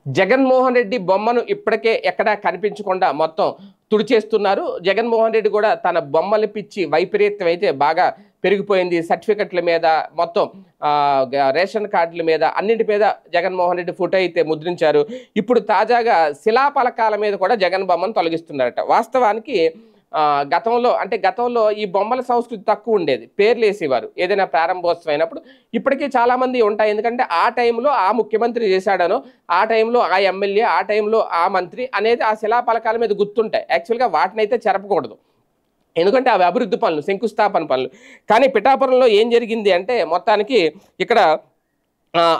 జగన్మోహన్ రెడ్డి బొమ్మను ఇప్పటికే ఎక్కడా కనిపించకుండా మొత్తం తుడిచేస్తున్నారు. జగన్మోహన్ రెడ్డి కూడా తన బొమ్మలు పిచ్చి వైపరీత్యం అయితే బాగా పెరిగిపోయింది. సర్టిఫికెట్ల మీద మొత్తం రేషన్ కార్డుల మీద అన్నింటి మీద జగన్మోహన్ రెడ్డి ఫోటో అయితే ముద్రించారు. ఇప్పుడు తాజాగా శిలాఫలకాల మీద కూడా జగన్ బొమ్మను తొలగిస్తున్నారట. వాస్తవానికి గతంలో ఈ బొమ్మల సంస్కృతి తక్కువ ఉండేది. పేర్లు వేసేవారు ఏదైనా ప్రారంభోత్సవం అయినప్పుడు. ఇప్పటికీ చాలామంది ఉంటాయి. ఎందుకంటే ఆ టైంలో ఆ ముఖ్యమంత్రి చేశాడనో, ఆ టైంలో ఆ ఎమ్మెల్యే, ఆ టైంలో ఆ మంత్రి అనేది ఆ శిలాఫలకాల మీద గుర్తుంటాయి. యాక్చువల్గా వాటినైతే చెరపకూడదు. ఎందుకంటే అవి అభివృద్ధి పనులు, శంకుస్థాపన పనులు. కానీ పిఠాపురంలో ఏం జరిగింది అంటే మొత్తానికి ఇక్కడ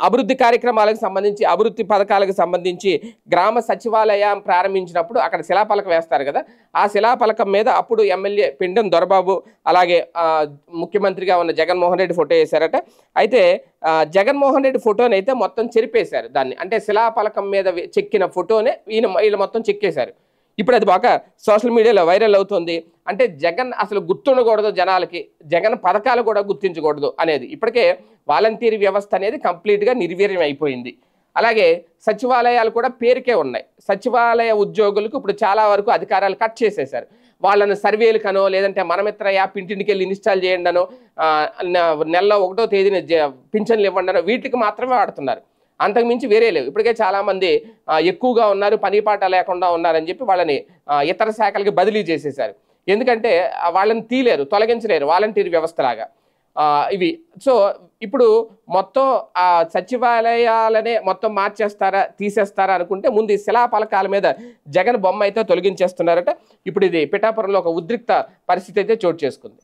అభివృద్ధి కార్యక్రమాలకు సంబంధించి, అభివృద్ధి పథకాలకు సంబంధించి గ్రామ సచివాలయం ప్రారంభించినప్పుడు అక్కడ శిలాఫలకం వేస్తారు కదా. ఆ శిలాఫలకం మీద అప్పుడు ఎమ్మెల్యే పిండం దొరబాబు అలాగే ముఖ్యమంత్రిగా ఉన్న జగన్మోహన్ రెడ్డి ఫోటో వేశారట. అయితే జగన్మోహన్ రెడ్డి ఫోటోని అయితే మొత్తం చెరిపేశారు. దాన్ని అంటే శిలాఫలకం మీద చెక్కిన ఫోటోనే వీళ్ళు మొత్తం చెక్కేశారు. ఇప్పుడు అది బాగా సోషల్ మీడియాలో వైరల్ అవుతుంది. అంటే జగన్ అసలు గుర్తుండకూడదు జనాలకి, జగన్ పథకాలు కూడా గుర్తించకూడదు అనేది. ఇప్పటికే వాలంటీర్ వ్యవస్థ అనేది కంప్లీట్గా నిర్వీర్యం అయిపోయింది. అలాగే సచివాలయాలు కూడా పేరుకే ఉన్నాయి. సచివాలయ ఉద్యోగులకు ఇప్పుడు చాలా వరకు అధికారాలు కట్ చేసేశారు. వాళ్ళను సర్వేలకనో లేదంటే మనమిత్ర యాప్ ఇంటింటికి వెళ్ళి ఇన్స్టాల్ చేయండి అనో, నెలలో 1వ తేదీన పింఛన్లు ఇవ్వండి అనో వీటికి మాత్రమే వాడుతున్నారు. అంతకుమించి వేరే లేవు. ఇప్పటికే చాలామంది ఎక్కువగా ఉన్నారు, పని పాట లేకుండా ఉన్నారని చెప్పి వాళ్ళని ఇతర శాఖలకి బదిలీ చేసేశారు. ఎందుకంటే వాళ్ళని తొలగించలేరు వాలంటీర్ వ్యవస్థలాగా ఇవి. సో ఇప్పుడు మొత్తం సచివాలయాలనే మొత్తం మార్చేస్తారా, తీసేస్తారా అనుకుంటే ముందు ఈ శిలాఫలకాల మీద జగన్ బొమ్మ అయితే తొలగించేస్తున్నారట. ఇప్పుడు ఇది పిఠాపురంలో ఒక ఉద్రిక్త పరిస్థితి అయితే చోటు చేసుకుంది.